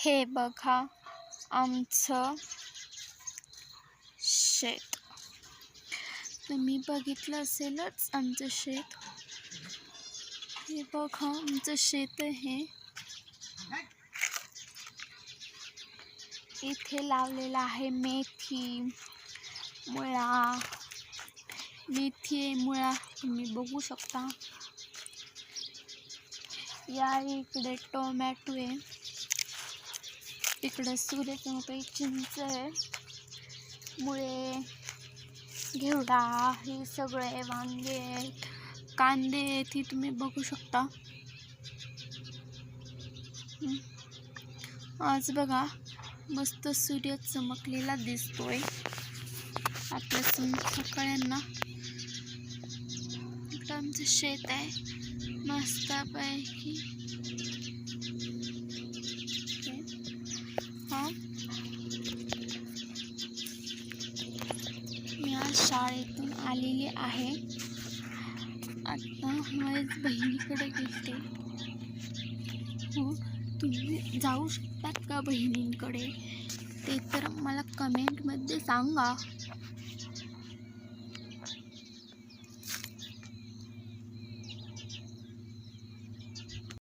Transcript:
हे बघा आमचं शेत. तुम्ही बघितलं असेलच आमचं शेत. हे बघा आमचं शेत आहे. इथे लावलेला आहे मेथी, मुळा. मेथी आहे, मुळा तुम्ही बघू शकता. या इकडे टोमॅटो आहे, इकडे सूर्यमुखी, चिंच आहे, मुळे, घेवडा, हे सगळे वांगे, कांदे ती तुम्ही बघू शकता. आज बघा मस्त सूर्य चमकलेला दिसतोय आपल्या सगळ्यांना. इकडं आमचं शेत आहे मस्तपैकी. मी आज शाळेतून आलेली आहे. आता माझ्या बहिणीकडे गेलते. हो, तुम्ही जाऊ शकतात का बहिणींकडे? ते तर मला कमेंटमध्ये सांगा.